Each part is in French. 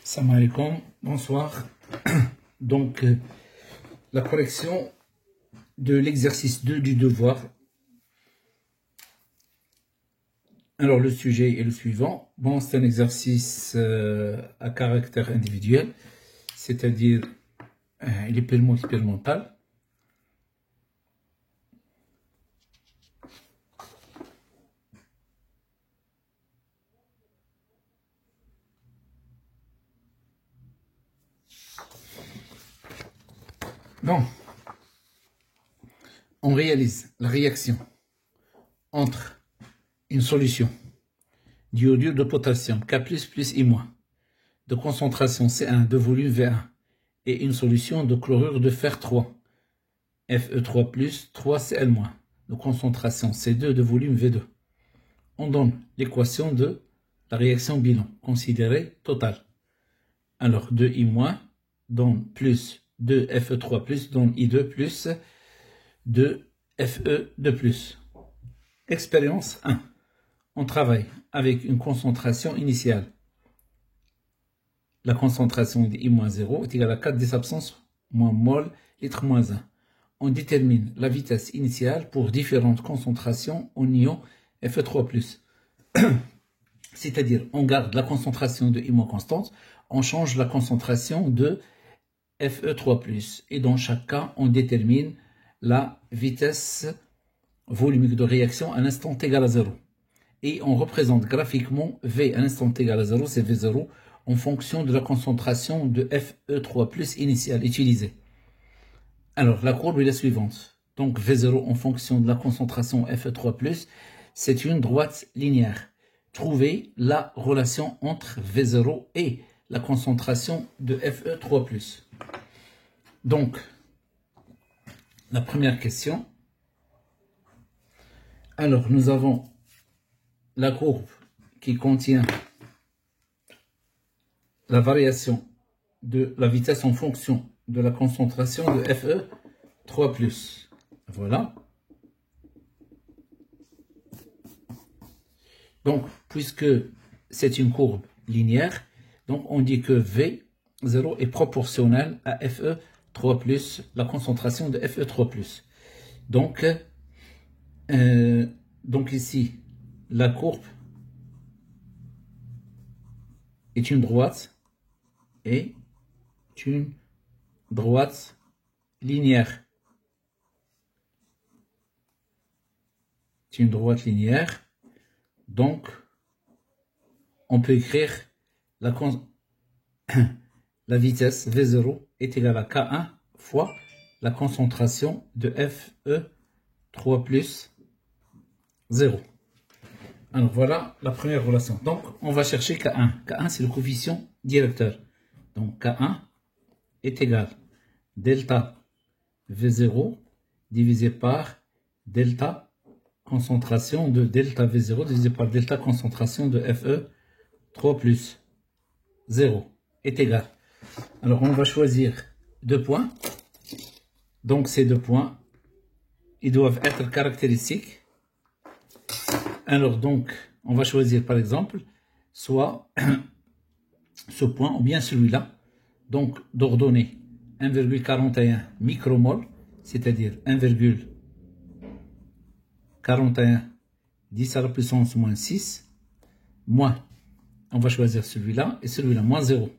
Salam alaikum, bonsoir. Donc, la correction de l'exercice 2 du devoir. Alors, le sujet est le suivant. Bon, c'est un exercice à caractère individuel, c'est-à-dire il est purement expérimental. Bon, on réalise la réaction entre une solution d'iodure de potassium K++ plus I- de concentration C1 de volume V1 et une solution de chlorure de fer 3 Fe3+, 3Cl- de concentration C2 de volume V2. On donne l'équation de la réaction bilan considérée totale. Alors 2I- donne plus 2Fe3+, donne I2 plus 2Fe2+. Expérience 1. On travaille avec une concentration initiale. La concentration de I-0 est égale à 4 10 absence moins mol litre moins 1. On détermine la vitesse initiale pour différentes concentrations en ion Fe3+. C'est-à-dire, on garde la concentration de I- constante, on change la concentration de Fe3+. Et dans chaque cas, on détermine la vitesse volumique de réaction à l'instant égal à 0. Et on représente graphiquement V à l'instant égal à 0, c'est V0, en fonction de la concentration de Fe3+ initiale utilisée. Alors, la courbe est la suivante. Donc, V0 en fonction de la concentration Fe3+, c'est une droite linéaire. Trouvez la relation entre V0 et la concentration de Fe3+. Donc, la première question. Alors, nous avons la courbe qui contient la variation de la vitesse en fonction de la concentration de Fe3+. Voilà. Donc, puisque c'est une courbe linéaire, donc on dit que V0 est proportionnel à Fe3+, la concentration de Fe3+. Donc ici, la courbe est une droite et une droite linéaire. C'est une droite linéaire. Donc, on peut écrire la vitesse V0 est égale à K1 fois la concentration de Fe3+, 0. Alors voilà la première relation. Donc on va chercher K1. K1 c'est le coefficient directeur. Donc K1 est égal delta V0 divisé par delta concentration de delta V0 divisé par delta concentration de Fe3+, 0 est égal. Alors on va choisir deux points. Donc ces deux points, ils doivent être caractéristiques. Alors donc, on va choisir par exemple, soit ce point ou bien celui-là. Donc d'ordonner 1,41 micromol, c'est-à-dire 1,41 10 à la puissance moins 6, moins, on va choisir celui-là et celui-là, moins 0.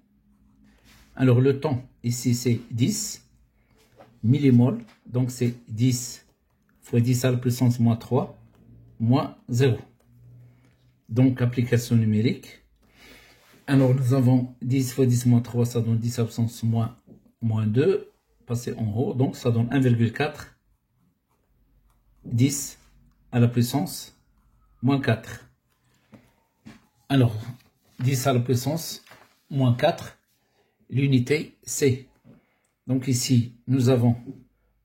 Alors le temps, ici c'est 10 millimoles, donc c'est 10 fois 10 à la puissance moins 3, moins 0. Donc, application numérique. Alors, nous avons 10 fois 10 moins 3, ça donne 10 absence moins 2, passer en haut. Donc, ça donne 1,4, 10 à la puissance moins 4. Alors, 10 à la puissance moins 4, l'unité C. Donc, ici, nous avons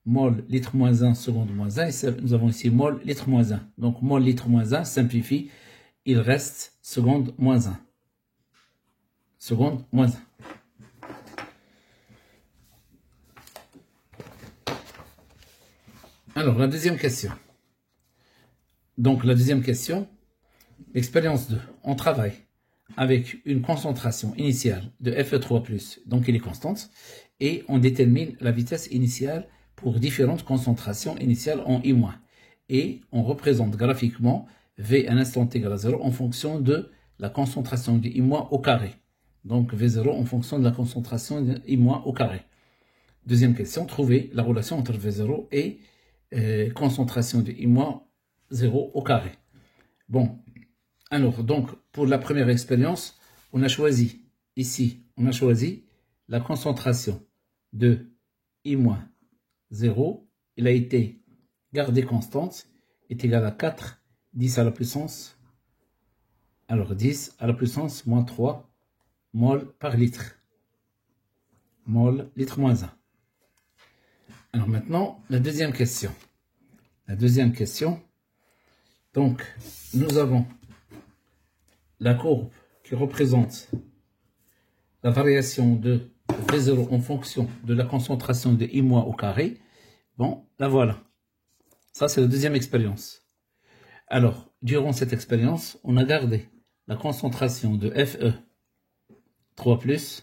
mol litre moins 1 seconde moins 1, et nous avons ici mol litre moins 1. Donc, mol litre moins 1 simplifie, il reste seconde moins 1. Seconde moins 1. Alors, la deuxième question. Donc, la deuxième question, expérience 2. On travaille avec une concentration initiale de Fe3+, donc il est constante, et on détermine la vitesse initiale pour différentes concentrations initiales en I-. Et on représente graphiquement V à un instant t égale à 0 en fonction de la concentration de I- au carré. Donc V0 en fonction de la concentration de I- au carré. Deuxième question, trouver la relation entre V0 et concentration de I- 0 au carré. Bon, alors donc pour la première expérience, on a choisi ici, la concentration de I-0, il a été gardé constante, est égal à 4, 10 à la puissance, alors 10 à la puissance moins 3 mol par litre. Mol, litre moins 1. Alors maintenant, la deuxième question. Donc, nous avons la courbe qui représente la variation de V0 en fonction de la concentration de I- au carré. Bon, la voilà. Ça, c'est la deuxième expérience. Alors, durant cette expérience, on a gardé la concentration de Fe3+,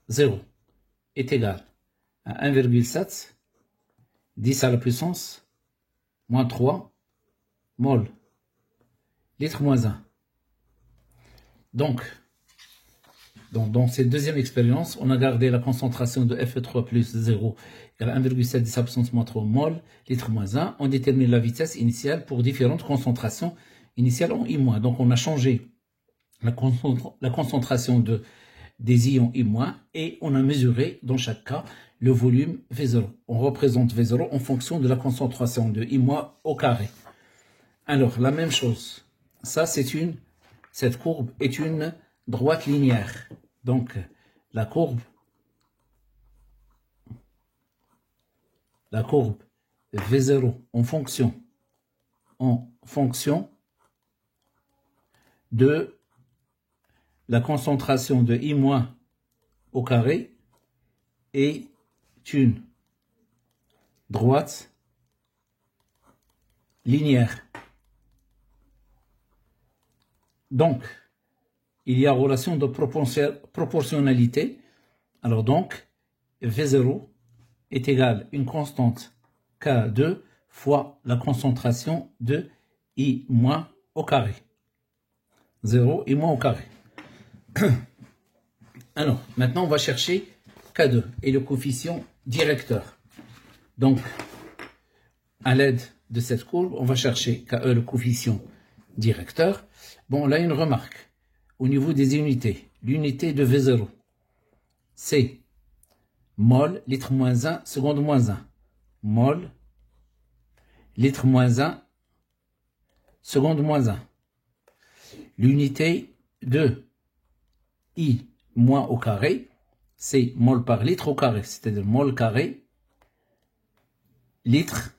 0, est égal à 1,7, 10 à la puissance, moins 3, mol, litre moins 1. Donc, dans cette deuxième expérience, on a gardé la concentration de Fe3+, 0, égale à 1,7, 10 à la puissance, moins 3, mol, litre moins 1. On détermine la vitesse initiale pour différentes concentrations initiales en I-. Donc, on a changé la concentration des ions I- et on a mesuré dans chaque cas le volume V0. On représente V0 en fonction de la concentration de I- au carré. Alors, la même chose. Ça, cette courbe est une droite linéaire. Donc, la courbe V0 en fonction de la concentration de I- au carré est une droite linéaire. Donc, il y a relation de proportionnalité. Alors donc, V0 est égal à une constante K2 fois la concentration de I- au carré. 0 I- au carré. Alors, maintenant, on va chercher K2 et le coefficient directeur. Donc, à l'aide de cette courbe, on va chercher KE, le coefficient directeur. Bon, là, une remarque. Au niveau des unités, l'unité de V0, c'est mol, litre moins 1, seconde moins 1. Mol, litre moins 1, seconde moins 1. L'unité de I- au carré, c'est mol par litre au carré, c'est-à-dire mol carré, litre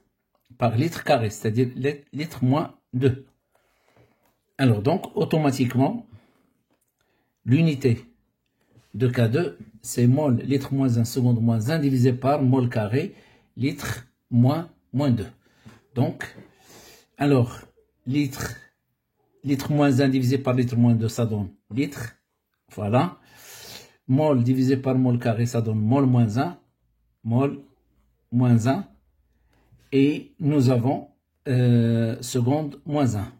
par litre carré, c'est-à-dire litre moins 2. Alors donc, automatiquement, l'unité de K2, c'est mol, litre moins 1, seconde moins 1, divisé par mol carré, litre moins 2. Donc, alors, litre moins 1 divisé par litre moins 2, ça donne litre. Voilà. Mol divisé par mol carré, ça donne mol moins 1. Mol moins 1. Et nous avons seconde moins 1.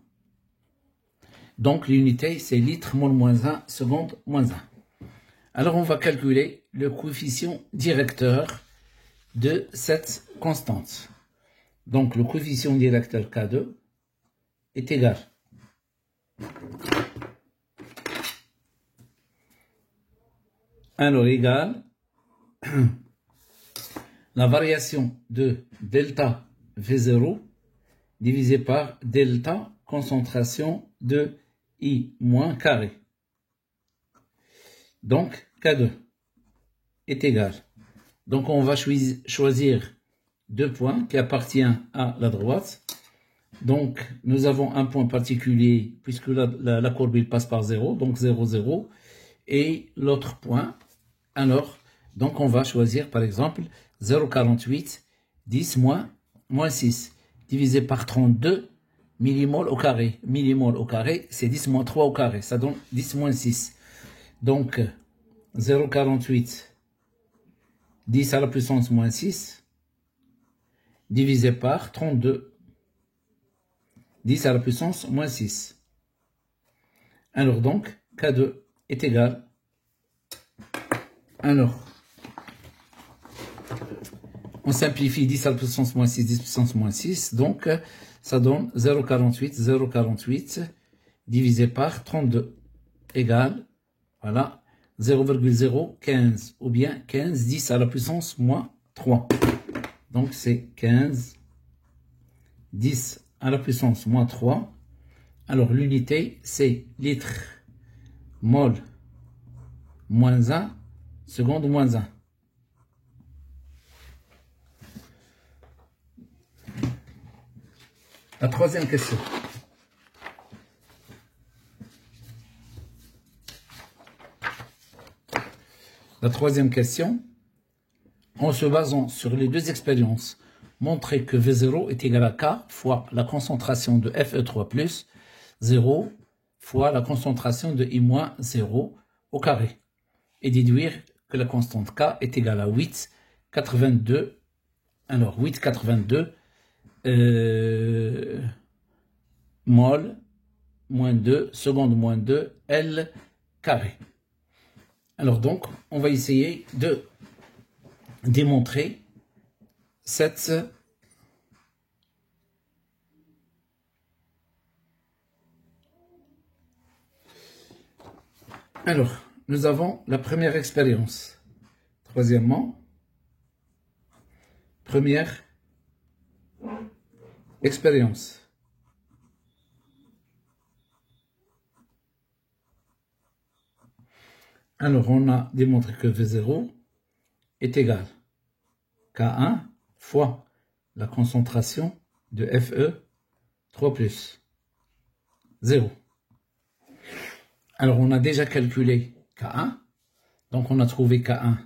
Donc, l'unité, c'est litre mol moins 1, seconde moins 1. Alors, on va calculer le coefficient directeur de cette constante. Donc, le coefficient directeur K2 est égal la variation de delta V0 divisé par delta concentration de I- carré. Donc, K2 est égal. Donc, on va choisir deux points qui appartiennent à la droite. Donc, nous avons un point particulier puisque la courbe il passe par 0, donc 0, 0. Et l'autre point, alors, donc on va choisir par exemple 0,48, 10 moins 6, divisé par 32, Millimol au carré. Millimol au carré, c'est 10 moins 3 au carré. Ça donne 10 moins 6. Donc, 0,48, 10 à la puissance moins 6, divisé par 32, 10 à la puissance moins 6. Alors donc, K2 est égal. Alors, on simplifie 10 à la puissance moins 6, 10 puissance moins 6. Donc, ça donne 0,48, 0,48 divisé par 32 égale, voilà, 0,015 ou bien 15, 10 à la puissance moins 3. Donc, c'est 15, 10 à la puissance moins 3. Alors, l'unité, c'est litre, mol, moins 1, seconde moins 1. La troisième question. La troisième question, en se basant sur les deux expériences, montrer que V0 est égal à K fois la concentration de Fe3+, 0 fois la concentration de I-0 au carré, et déduire que la constante K est égale à 8,82. Alors, 8,82 mol moins 2, seconde moins 2, L carré. Alors donc, on va essayer de démontrer cette Alors, nous avons la première expérience. Troisièmement, première expérience. Alors, on a démontré que V0 est égal à K1 fois la concentration de Fe3+, 0. Alors, on a déjà calculé K1, donc on a trouvé K1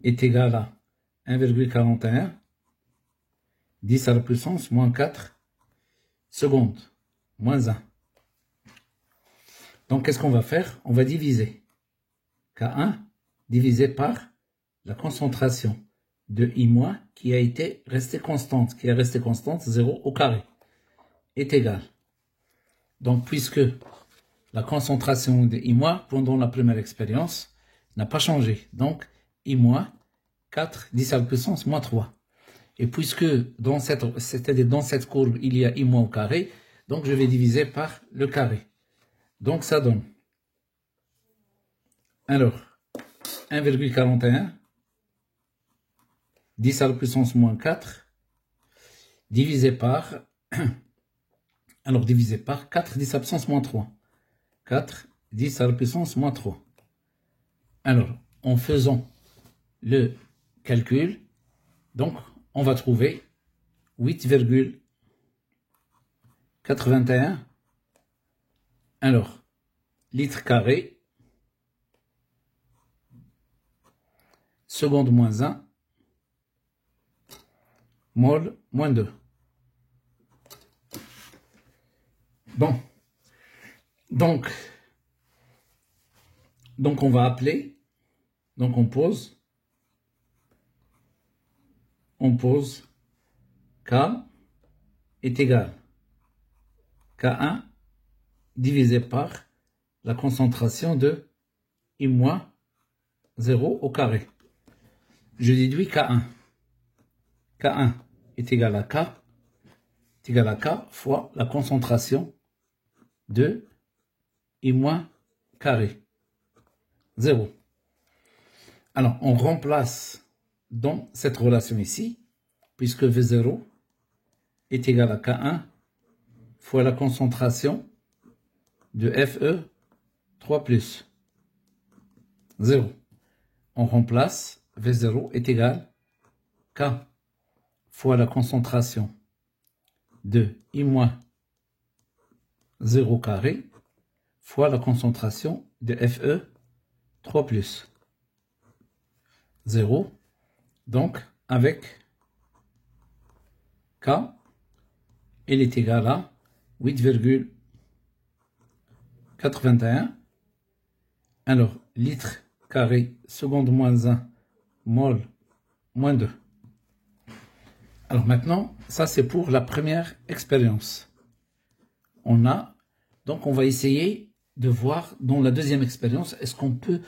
est égal à 1,41, 10 à la puissance, moins 4 secondes, moins 1. Donc, qu'est-ce qu'on va faire? On va diviser K1 divisé par la concentration de I- qui a été restée constante, 0 au carré, est égal. Donc, puisque la concentration de I- pendant la première expérience n'a pas changé, donc I- 4, 10 à la puissance, moins 3. Et puisque dans cette courbe, il y a I- au carré, donc je vais diviser par le carré. Donc, ça donne, alors, 1,41, 10 à la puissance moins 4, divisé par, alors divisé par 4, 10 à la puissance moins 3. 4, 10 à la puissance moins 3. Alors, en faisant le calcul, donc, on va trouver 8,81. Alors, litres carrés, seconde moins 1, mol moins 2. Bon, donc on va appeler, donc on pose K est égal K1 divisé par la concentration de I- 0 au carré. Je déduis K1. K1 est égal à K fois la concentration de I- carré. 0. Alors, on remplace dans cette relation ici, puisque V0 est égal à K1 fois la concentration de Fe3+, 0. On remplace V0 est égal K fois la concentration de I- 0 carré fois la concentration de Fe3+, 0. Donc, avec K elle est égale à 8,81. Alors, litre carré seconde moins 1, mol moins 2. Alors maintenant, ça c'est pour la première expérience. Donc on va essayer de voir dans la deuxième expérience, est-ce qu'on peut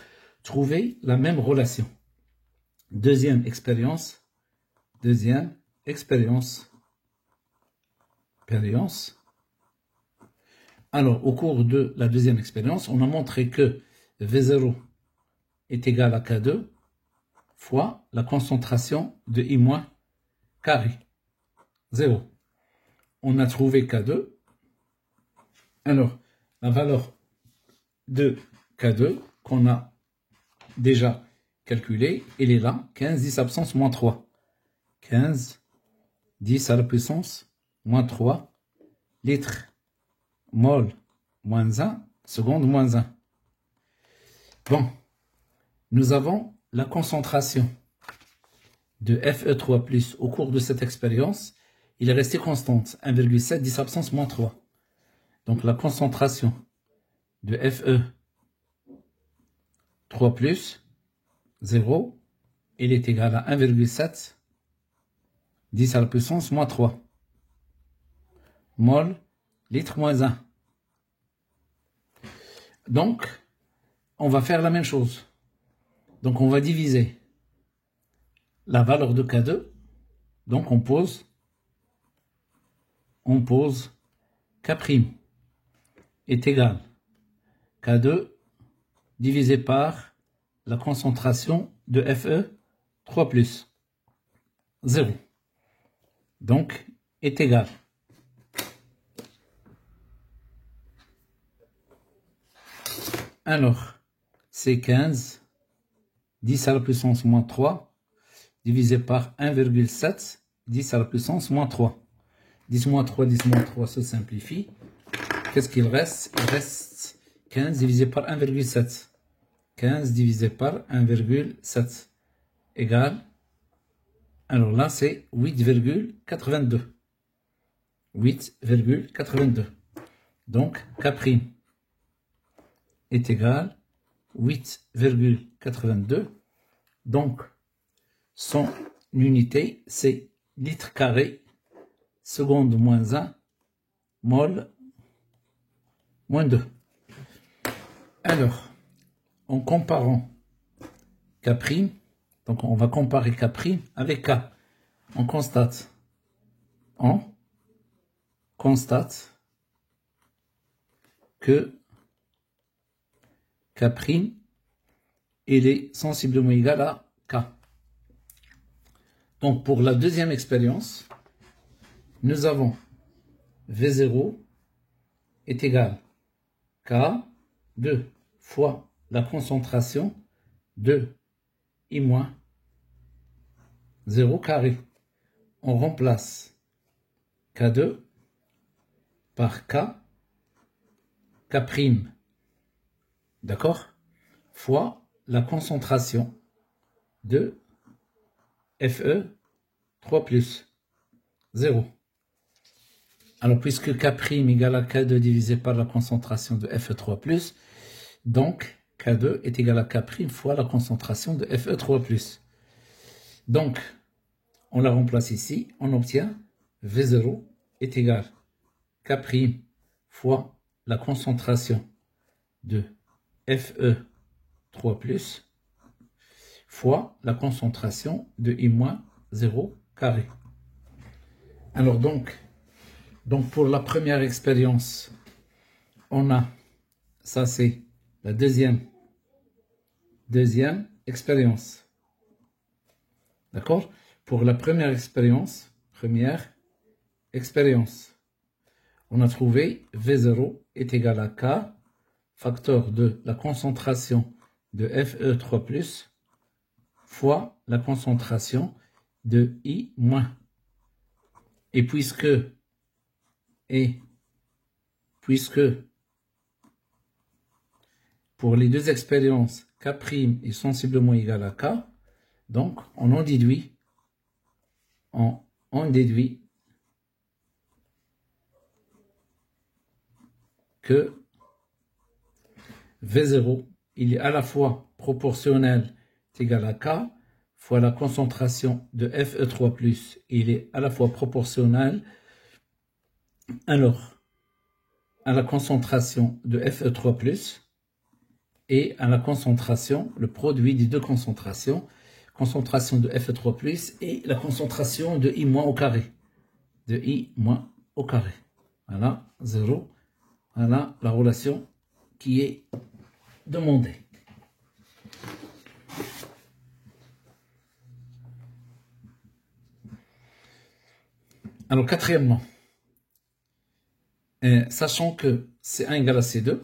trouver la même relation. Deuxième expérience. Alors, au cours de la deuxième expérience, on a montré que V0 est égal à K2 fois la concentration de I- carré, 0. On a trouvé K2. Alors, la valeur de K2 qu'on a déjà calculée, elle est là, 15 10 absence moins 3. 15 10 à la puissance moins 3 litres mol moins 1 seconde moins 1. Bon, nous avons la concentration de Fe3+, au cours de cette expérience, il est resté constante, 1,7 10 absence moins 3. Donc la concentration de Fe3+, 0, il est égal à 1,7 10 à la puissance moins 3. Mol, litre moins 1. Donc, on va faire la même chose. Donc, on va diviser la valeur de K2. Donc, on pose K' est égal K2 divisé par la concentration de Fe3+, 0. Donc, est égal. Alors, c'est 15 10 à la puissance moins 3 divisé par 1,7 10 à la puissance moins 3. 10 moins 3, 10 moins 3 se simplifie. Qu'est-ce qu'il reste? Il reste 15 divisé par 1,7. 15 divisé par 1,7 égale, alors là c'est 8,82. 8,82. Donc K' est égal 8,82. Donc son unité c'est litre carré seconde moins 1 mol moins 2. Alors, en comparant K', donc on va comparer K' avec K. On constate que K' il est sensiblement égal à K. Donc pour la deuxième expérience, nous avons V0 est égal K2 fois la concentration de I- 0 carré. On remplace K2 par K', d'accord, fois la concentration de Fe3+, 0. Alors, puisque K' égale à K2 divisé par la concentration de Fe3+, donc K2 est égal à K' fois la concentration de Fe3+. Donc, on la remplace ici, on obtient V0 est égal à K' fois la concentration de Fe3+, fois la concentration de I-0 carré. Alors donc pour la première expérience, on a, ça c'est la deuxième expérience. D'accord? Pour la première expérience, on a trouvé V0 est égal à K, facteur de la concentration de Fe3+, fois la concentration de I-. Et puisque pour les deux expériences, K' est sensiblement égal à K, donc on en déduit que V0, il est à la fois proportionnel est égal à K fois la concentration de Fe3+, il est à la fois proportionnel alors à la concentration de Fe3+, et à la concentration, le produit des deux concentrations, concentration de Fe3+, et la concentration de I- au carré. De I- au carré. Voilà, 0. Voilà la relation qui est demandée. Alors, quatrièmement, sachant que C1 égale à C2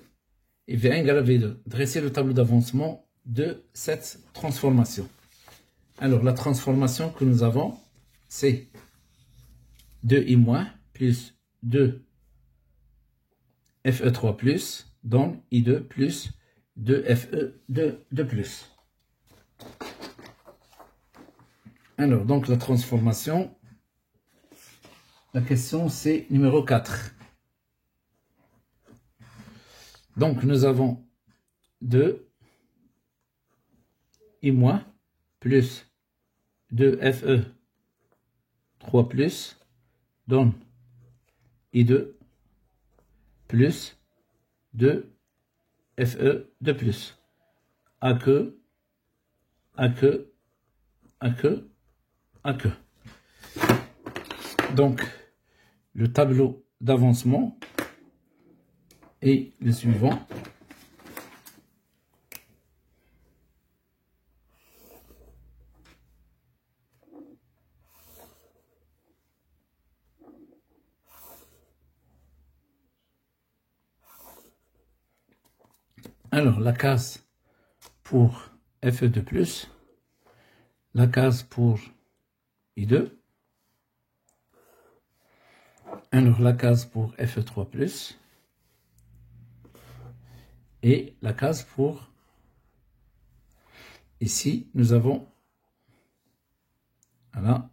et V1 égale à V2, dressez le tableau d'avancement de cette transformation. Alors, la transformation que nous avons, c'est 2I- plus 2 Fe3+, donne I2 plus 2 Fe2+. Alors, donc, la transformation, la question, c'est numéro 4. Donc, nous avons 2 I- plus 2 Fe3+, donne I2 plus 2 Fe2+. À que. Donc, le tableau d'avancement est le suivant. Alors, la case pour Fe2+, la case pour I2, alors la case pour Fe3+, et la case pour, ici, nous avons, voilà,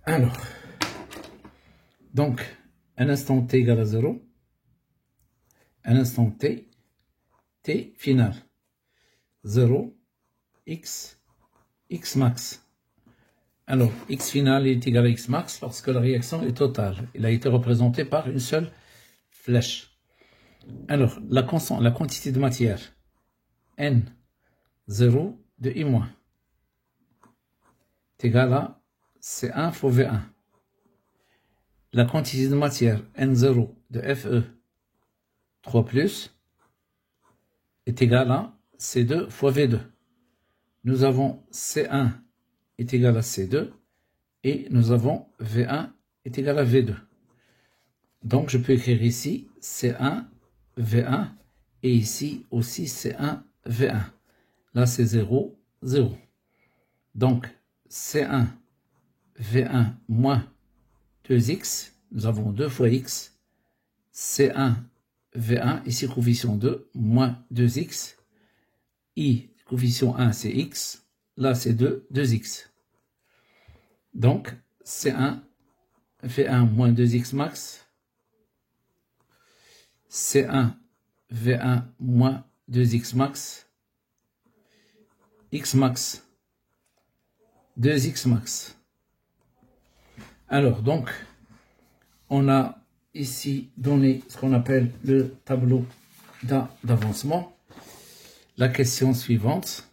alors, donc, un instant t égale à 0, un instant t, t final, 0, x max. Alors, x final est égal à x max parce que la réaction est totale. Il a été représenté par une seule flèche. Alors, la quantité de matière, N0 de I- est égal à C1 fois V1. La quantité de matière N0 de Fe3+, est égal à C2 fois V2. Nous avons C1 est égal à C2 et nous avons V1 est égal à V2. Donc, je peux écrire ici C1, V1 et ici aussi C1, V1. Là, c'est 0, 0. Donc, C1, V1 moins 2x, nous avons 2 fois x, C1, V1, ici coefficient 2, moins 2x, I, coefficient 1, c'est x, là c'est 2, 2x. Donc, C1, V1 moins 2x max, C1, V1 moins 2x max, x max, 2x max. Alors, donc, on a ici donné ce qu'on appelle le tableau d'avancement. La question suivante,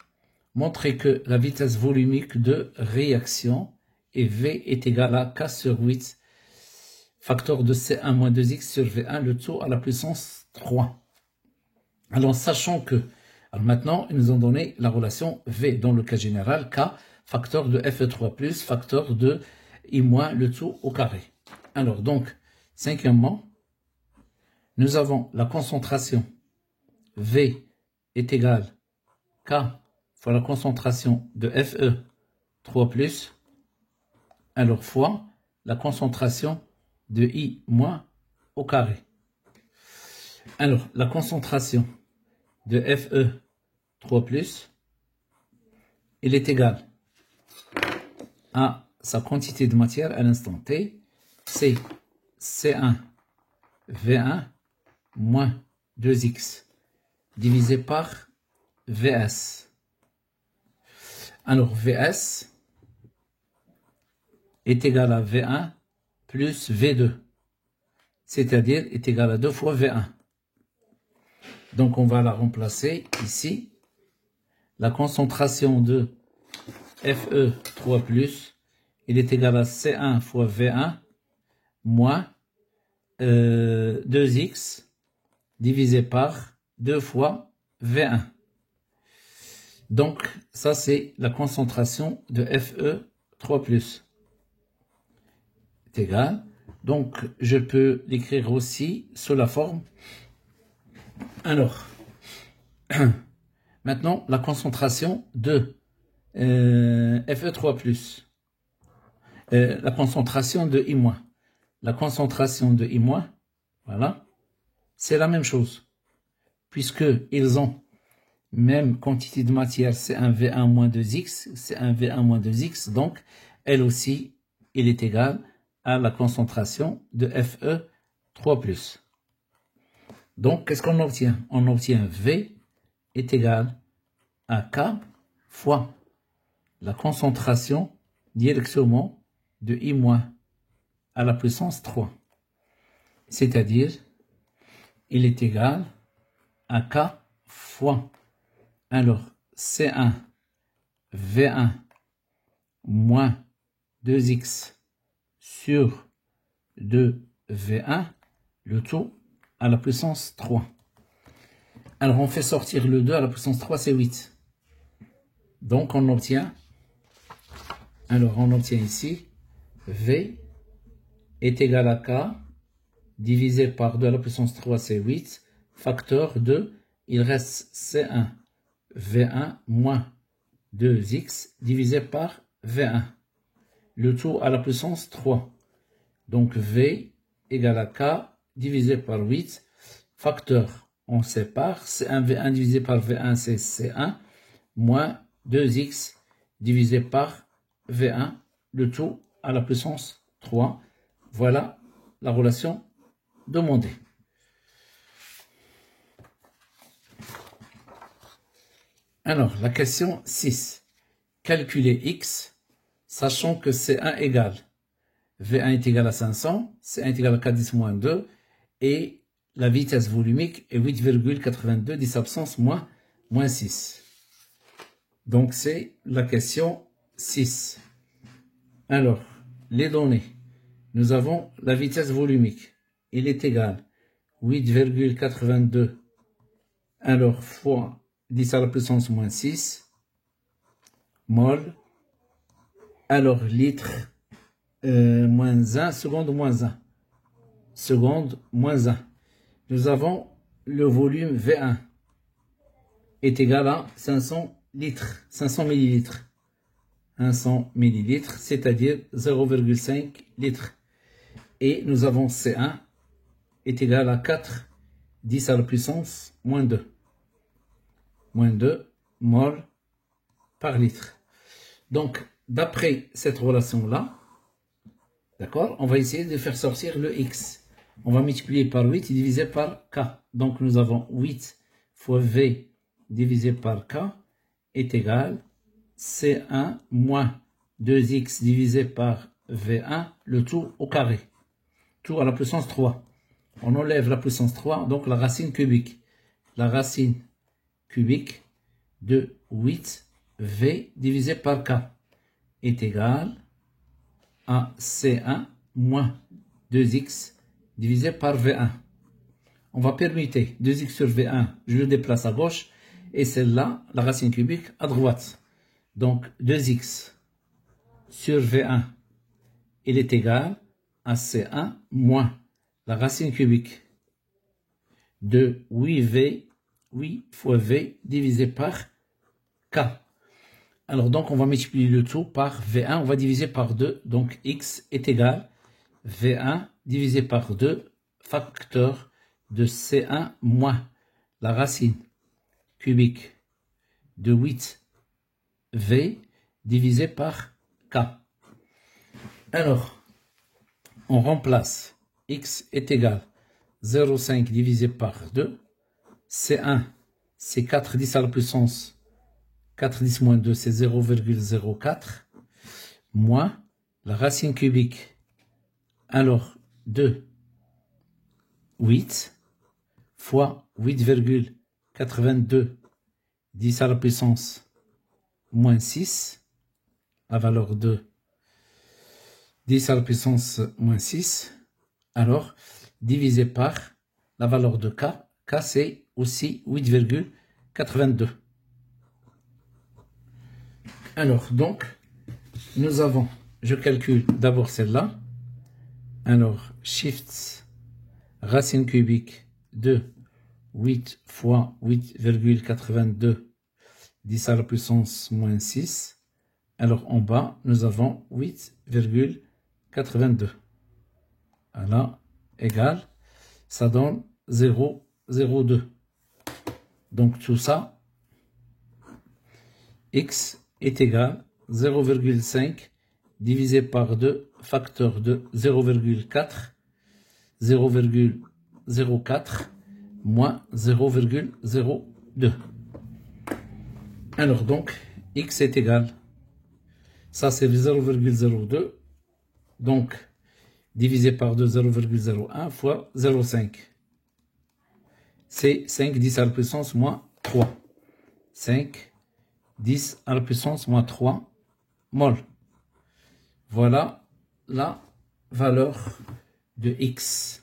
montrez que la vitesse volumique de réaction est V est égal à K sur 8, facteur de C1 moins 2x sur V1, le tout à la puissance 3. Alors, sachant que, alors maintenant, ils nous ont donné la relation V, dans le cas général, K, facteur de Fe3+, facteur de I-, le tout au carré. Alors, donc, cinquièmement, nous avons la concentration V est égale K fois la concentration de Fe3+, alors fois la concentration de I- au carré. Alors, la concentration de Fe3+, elle est égale à sa quantité de matière à l'instant T, c'est C1 V1 moins 2X divisé par VS. Alors, VS est égal à V1 plus V2, c'est-à-dire est égal à 2 fois V1. Donc, on va la remplacer ici. La concentration de Fe3+, il est égal à C1 fois V1 moins 2X divisé par 2 fois V1. Donc, ça, c'est la concentration de Fe3+. Est égal. Donc, je peux l'écrire aussi sous la forme. Alors, maintenant, la concentration de Fe3+. La concentration de I-. La concentration de I-, voilà, c'est la même chose. Puisqu'ils ont même quantité de matière, c'est un V1 moins 2X, c'est un V1 moins 2X, donc elle aussi, il est égal à la concentration de Fe3+. Donc, qu'est-ce qu'on obtient? On obtient V est égal à K fois la concentration directement de I- à la puissance 3. C'est-à-dire, il est égal à K fois, alors, C1 V1 moins 2X sur 2V1, le tout à la puissance 3. Alors, on fait sortir le 2 à la puissance 3, c'est 8. Donc, on obtient ici, V est égal à K, divisé par 2 à la puissance 3, c'est 8, facteur de, il reste C1, V1 moins 2X, divisé par V1, le tout à la puissance 3. Donc, V égale à K, divisé par 8, facteur, on sépare, C1 V1 divisé par V1, c'est C1, moins 2X, divisé par V1, le tout à la puissance 3. Voilà la relation demandée. Alors, la question 6. Calculer X, sachant que C1 égale V1 est égal à 500, C1 est égal à 4 10 moins 2, et la vitesse volumique est 8,82, 10 absence moins 6. Donc, c'est la question 6. Alors, les données. Nous avons la vitesse volumique. Il est égal 8,82 alors fois 10 à la puissance moins 6 mol. Alors, litre moins 1, seconde moins 1. Seconde moins 1. Nous avons le volume V1 est égal à 500 litres, 500 millilitres. 500 millilitres, c'est-à-dire 0,5 litres. Et nous avons C1 est égal à 4, 10 à la puissance moins 2. Moins 2 mol par litre. Donc, d'après cette relation-là, d'accord, on va essayer de faire sortir le X. On va multiplier par 8 et diviser par K. Donc, nous avons 8 fois V divisé par K est égal C1 moins 2X divisé par V1, le tout au carré. Tout à la puissance 3. On enlève la puissance 3, donc la racine cubique. La racine cubique de 8V divisé par K est égal à C1 moins 2X divisé par V1. On va permuter 2X sur V1, je le déplace à gauche, et celle-là, la racine cubique, à droite. Donc 2X sur V1, il est égal à C1 moins la racine cubique de 8V, 8 fois V divisé par K. Alors donc on va multiplier le tout par V1, on va diviser par 2, donc X est égal V1 divisé par 2, facteur de C1 moins la racine cubique de 8V divisé par K. Alors, on remplace x est égal à 0,5 divisé par 2. C1, c'est 4 10 à la puissance 4 10 moins 2, c'est 0,04. Moins la racine cubique. Alors, 2, 8, fois 8,82 10 à la puissance moins 6, la valeur de 10 à la puissance moins 6, alors divisé par la valeur de k, k c'est aussi 8,82. Alors donc, nous avons, je calcule d'abord celle-là, alors shift racine cubique de 8 fois 8,82 10 à la puissance moins 6. Alors en bas, nous avons 8,82. Voilà, égal, ça donne 0,02. Donc tout ça, x est égal à 0,5 divisé par 2, facteur de 0,4, 0,04 moins 0,02. Alors donc, x est égal, ça c'est 0,02, donc divisé par 2, 0,01 fois 0,5. C'est 5 10 à la puissance moins 3. 5 10 à la puissance moins 3 mol. Voilà la valeur de x.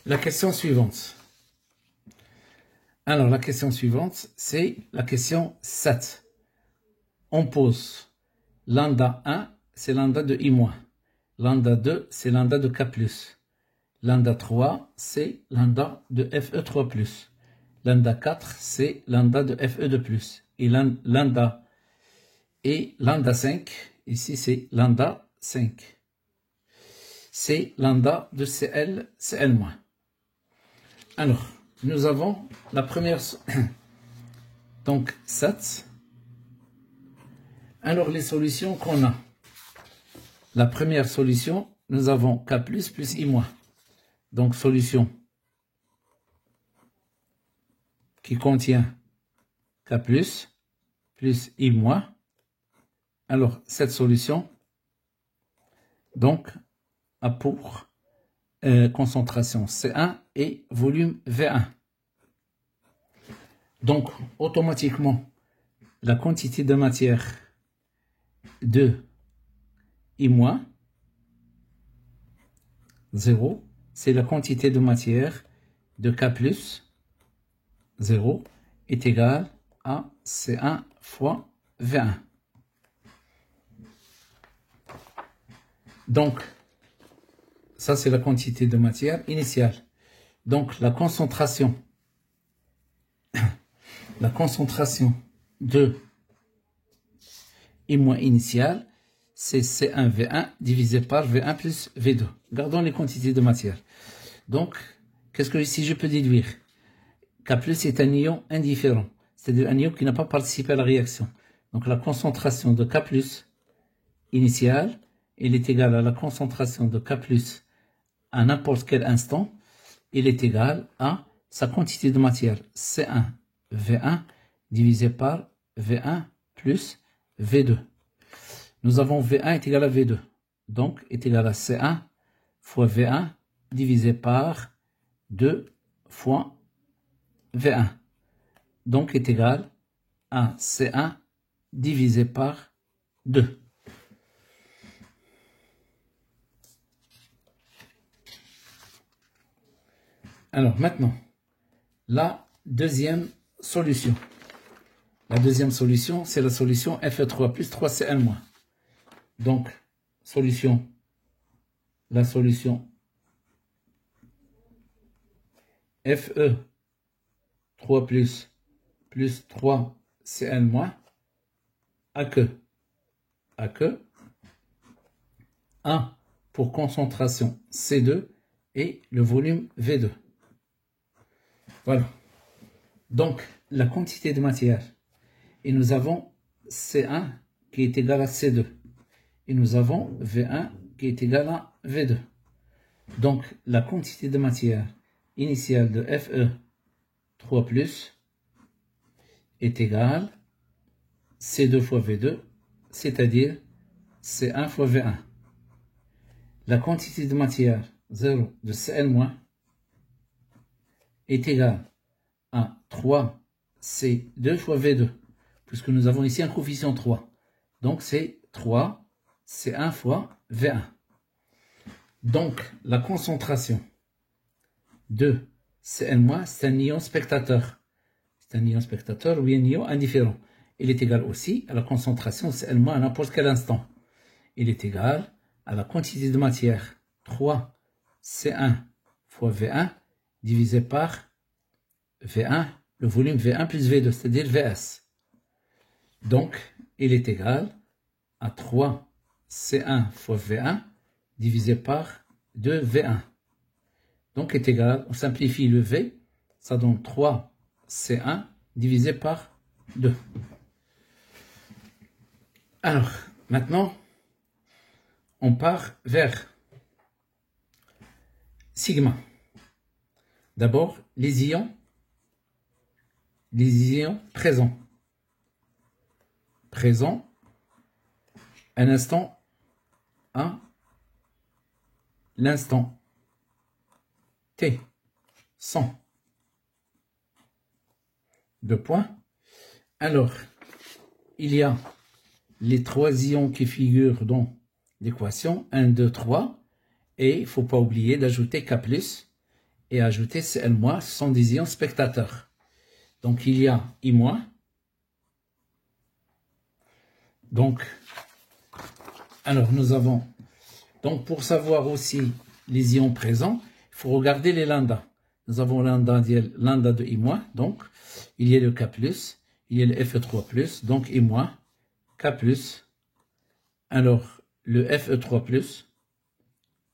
La question suivante. Alors, la question suivante, c'est la question 7. On pose lambda 1, c'est lambda de i-. Lambda 2, c'est lambda de k+. Lambda 3, c'est lambda de fe3+. Lambda 4, c'est lambda de fe2+. Et lambda 5, ici c'est lambda 5. C'est lambda de cl, cl-. Alors, nous avons la première, donc 7. Alors, les solutions qu'on a. La première solution, nous avons k plus i-. Donc, solution qui contient k plus i-. Alors, cette solution, donc, a pour concentration C1 et volume V1. Donc, automatiquement, la quantité de matière de I-, 0, c'est la quantité de matière de K+, 0, est égale à C1 fois V1. Donc, ça c'est la quantité de matière initiale. Donc, la concentration de I- initiale, c'est C1V1 divisé par V1 plus V2. Gardons les quantités de matière. Donc, qu'est-ce que ici je peux déduire? K+ est un ion indifférent, c'est-à-dire un ion qui n'a pas participé à la réaction. Donc, la concentration de K+ initiale, elle est égale à la concentration de K+ à n'importe quel instant, il est égal à sa quantité de matière C1V1 divisé par V1 plus V2. Nous avons V1 est égal à V2, donc est égal à C1 fois V1 divisé par 2 fois V1, donc est égal à C1 divisé par 2. Alors maintenant, la deuxième solution. La deuxième solution, c'est la solution Fe3 plus 3Cl-. Donc, la solution Fe3 plus 3Cl- a que 1 pour concentration C2 et le volume V2. Voilà. Donc, la quantité de matière. Et nous avons C1 qui est égal à C2. Et nous avons V1 qui est égal à V2. Donc, la quantité de matière initiale de Fe3+, est égale C2 fois V2, c'est-à-dire C1 fois V1. La quantité de matière 0 de Cn- est égale à 3C2 fois V2, puisque nous avons ici un coefficient 3. Donc c'est 3C1 fois V1. Donc la concentration de Cn-, c'est un ion spectateur. C'est un ion spectateur ou un ion indifférent. Il est égal aussi à la concentration de Cn- à n'importe quel instant. Il est égal à la quantité de matière 3C1 fois V1 divisé par V1, le volume V1 plus V2, c'est-à-dire Vs. Donc, il est égal à 3C1 fois V1 divisé par 2V1. Donc, est égal, on simplifie le V, ça donne 3C1 divisé par 2. Alors, maintenant, on part vers sigma. D'abord, les ions présents. Présents, un instant à l'instant T, 100. 2 points. Alors, il y a les 3 ions qui figurent dans l'équation, 1, 2, 3, et il ne faut pas oublier d'ajouter K+, et ajouter Cl-, ce sont des ions spectateurs. Donc, il y a I-, donc, alors nous avons, donc pour savoir aussi les ions présents, il faut regarder les lambda. Nous avons lambda de I-, donc il y a le K+, il y a le Fe3+, donc I-, K+, alors le Fe3+,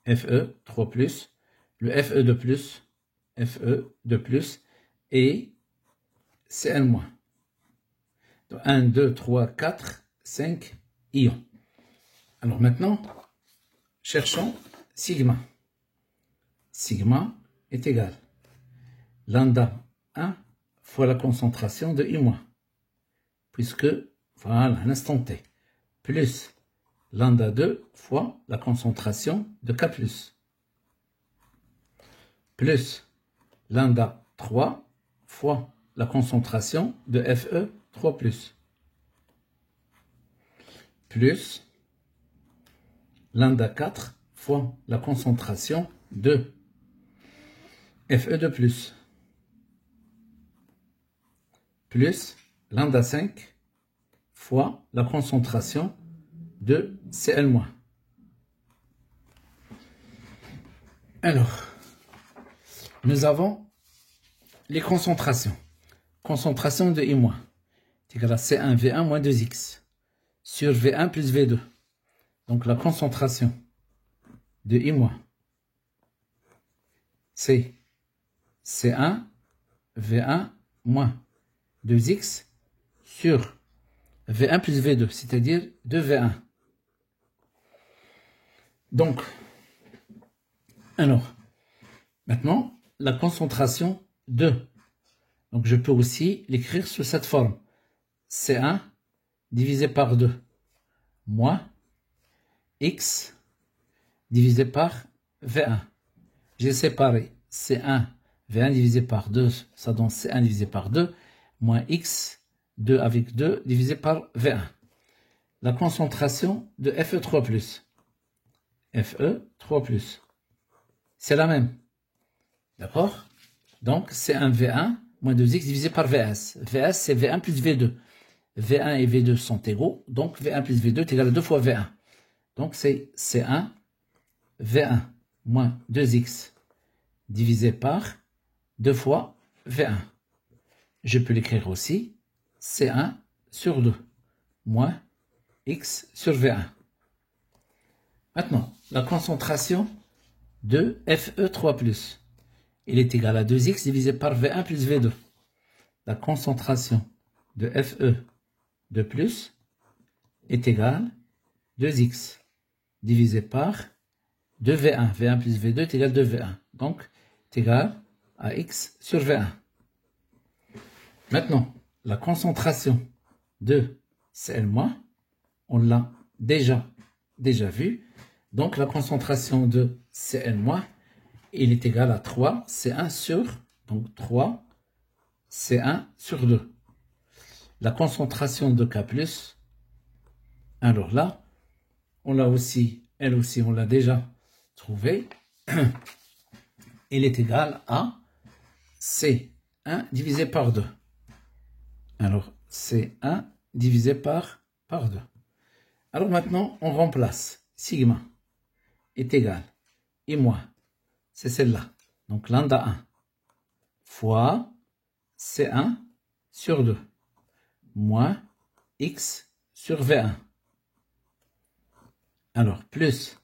Fe3+, le Fe2+, Fe2+, et Cn-. 1, 2, 3, 4, 5 ions. Alors maintenant, cherchons sigma. Sigma est égal lambda 1 fois la concentration de I-, puisque, voilà, à l'instant T, plus lambda 2 fois la concentration de K+, plus lambda 3 fois la concentration de Fe3+, plus lambda 4 fois la concentration de Fe2+, plus lambda 5 fois la concentration de Cl-. Alors, nous avons les concentrations. Concentration de I- est égal à C1V1 moins 2X sur V1 plus V2. Donc la concentration de I-, c'est C1 V1 moins 2X sur V1 plus V2, c'est-à-dire 2V1. Donc, alors, maintenant, la concentration de, donc je peux aussi l'écrire sous cette forme. C1 divisé par 2 moins X divisé par V1. J'ai séparé C1, V1 divisé par 2, ça donne C1 divisé par 2, moins X, 2 avec 2, divisé par V1. La concentration de Fe3+. Fe3+. C'est la même. D'accord? Donc, C1, V1, moins 2X divisé par Vs. Vs, c'est V1 plus V2. V1 et V2 sont égaux, donc V1 plus V2 est égal à 2 fois V1. Donc, c'est C1, V1 moins 2X divisé par 2 fois V1. Je peux l'écrire aussi C1 sur 2 moins X sur V1. Maintenant, la concentration de Fe3+. Il est égal à 2X divisé par V1 plus V2. La concentration de Fe2+, est égal 2x divisé par 2v1. v1 plus v2 est égal à 2v1. Donc, est égal à x sur v1. Maintenant, la concentration de Cl-, on l'a déjà vu. Donc, la concentration de Cl-, il est égal à 3 C1 sur, donc 3 C1 sur 2. La concentration de K+, alors là, on l'a aussi, elle aussi, on l'a déjà trouvé. Il est égal à C1 divisé par 2. Alors, C1 divisé par 2. Alors maintenant, on remplace. Sigma est égal. Et moi, c'est celle-là. Donc, lambda 1 fois C1 sur 2 moins x sur V1. Alors, plus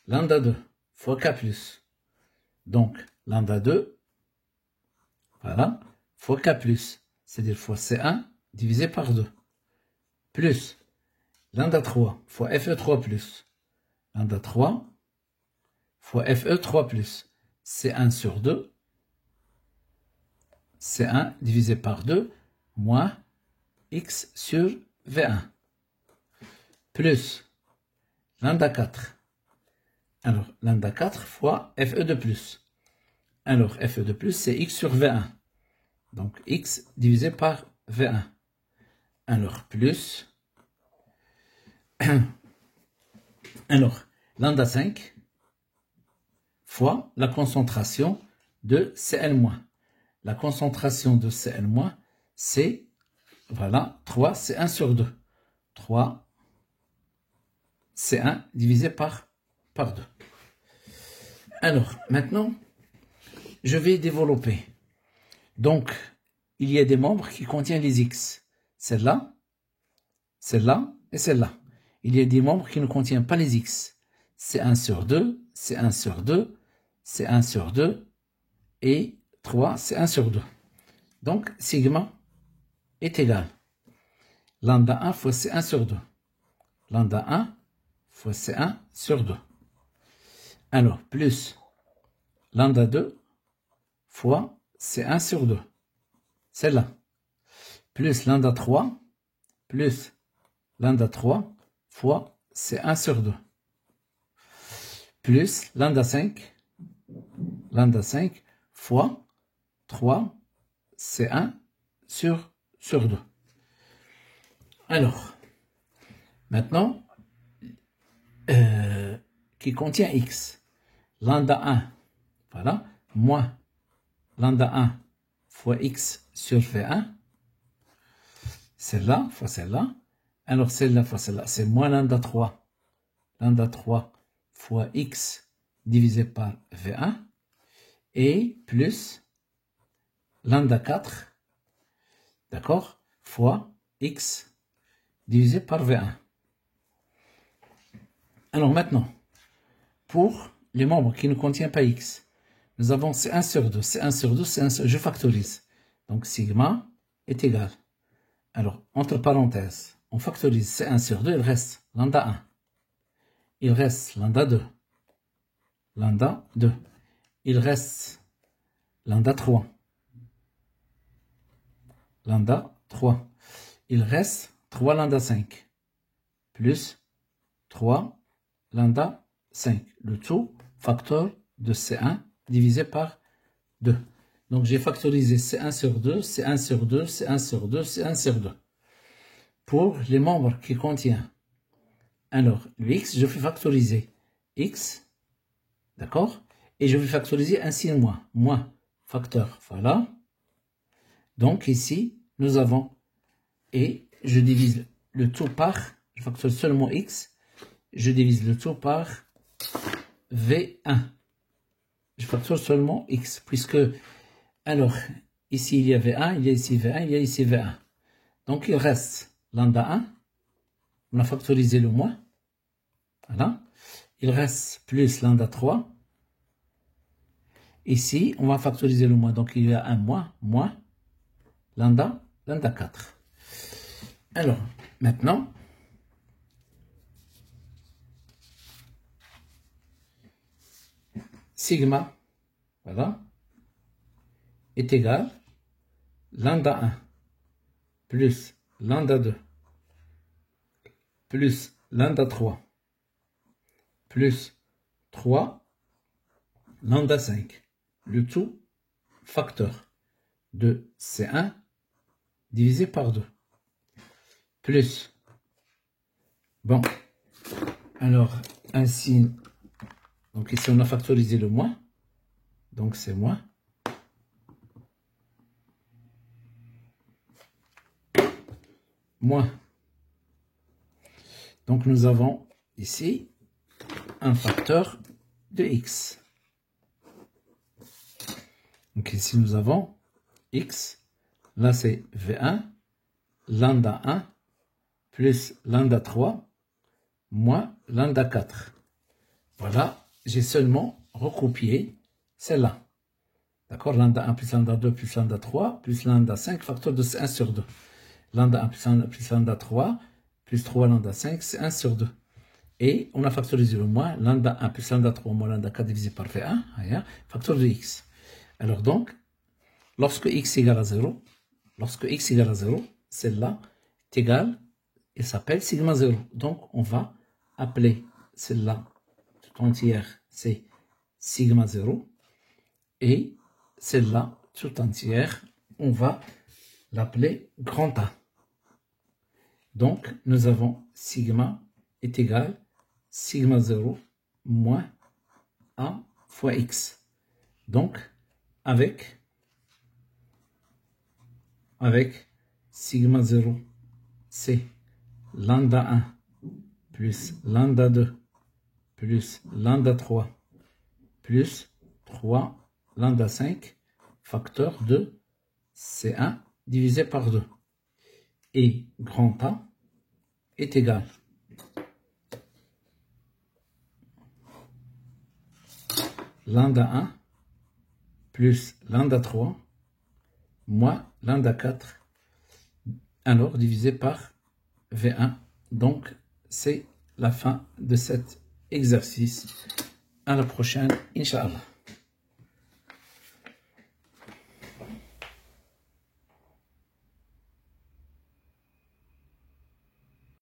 lambda 2 fois K+. Donc, lambda 2, voilà, fois K+, c'est-à-dire fois C1 divisé par 2. Plus lambda 3 fois Fe3+. Lambda 3 fois Fe3+. C1 sur 2. C1 divisé par 2 moins x sur V1. Plus lambda 4. Alors, lambda 4 fois Fe2+. Alors, Fe2+, c'est x sur V1. Donc, x divisé par V1. Alors, plus. Alors, lambda 5 fois la concentration de Cl-. La concentration de Cl-, c'est, voilà, 3 C1 sur 2. 3 C1 divisé par 2. Alors, maintenant, je vais développer. Donc, il y a des membres qui contiennent les X. Celle-là, celle-là et celle-là. Il y a des membres qui ne contiennent pas les X. C1 sur 2, C1 sur 2, C1 sur 2 et 3 C1 sur 2. Donc, sigma est égal. Lambda 1 fois C1 sur 2. Lambda 1 fois C1 sur 2. Alors, plus lambda 2 fois C1 sur 2. Celle-là. Plus lambda 3, plus lambda 3 fois C1 sur 2. Plus lambda 5 fois 3 C1 sur 2. Alors, maintenant, qui contient X. Lambda 1, voilà, moins lambda 1 fois X sur V1. Celle-là fois celle-là. Alors, celle-là fois celle-là, c'est moins lambda 3. Lambda 3 fois X divisé par V1. Et plus lambda 4, d'accord, fois X divisé par V1. Alors maintenant, pour les membres qui ne contiennent pas X, nous avons C1 sur 2, C1 sur 2, C1 sur 2, je factorise. Donc sigma est égal. Alors, entre parenthèses, on factorise C1 sur 2, il reste lambda 1. Il reste lambda 2. Lambda 2. Il reste lambda 3. Lambda 3. Il reste 3 lambda 5. Plus 3 lambda 5. Le tout facteur de C1 divisé par 2. Donc j'ai factorisé C1 sur 2, C1 sur 2, C1 sur 2, C1 sur 2. Pour les membres qui contiennent, alors le x, je vais factoriser x, d'accord? Et je vais factoriser un signe moins facteur, voilà. Donc ici, nous avons, et je divise le tout par, je factorise seulement x, je divise le tout par V1. Je factorise seulement x, puisque, alors, ici il y a V1, il y a ici V1, il y a ici V1. Donc il reste lambda 1, on a factorisé le moins, voilà. Il reste plus lambda 3. Ici, on va factoriser le moins, donc il y a un moins, lambda 4. Alors, maintenant, sigma, voilà, est égal lambda 1 plus lambda 2 plus lambda 3 plus 3 lambda 5. Le tout facteur de C1 divisé par 2. Plus. Bon. Alors, ainsi, donc ici on a factorisé le moins. Donc c'est moins. Moins. Donc nous avons ici un facteur de x. Donc ici nous avons x, là c'est V1, lambda 1, plus lambda 3, moins lambda 4. Voilà, j'ai seulement recopié celle-là. D'accord, lambda 1 plus lambda 2 plus lambda 3 plus lambda 5, facteur de 1 sur 2. Lambda 1 plus lambda 3 plus 3 lambda 5, c'est 1 sur 2. Et on a factorisé le moins, lambda 1 plus lambda 3 moins lambda 4 divisé par V1, facteur de x. Alors donc, lorsque x égale à 0, celle-là est égale, elle s'appelle sigma 0. Donc on va appeler celle-là tout entière, c'est sigma 0. Et celle-là tout entière, on va l'appeler grand A. Donc nous avons sigma est égal sigma 0 moins A fois x. Donc avec sigma 0, c'est lambda 1 plus lambda 2 plus lambda 3 plus 3 lambda 5 facteur de C1 divisé par 2. Et grand A est égal lambda 1 plus lambda 3 moins lambda 4, alors divisé par V1. Donc, c'est la fin de cet exercice. À la prochaine, Inch'Allah.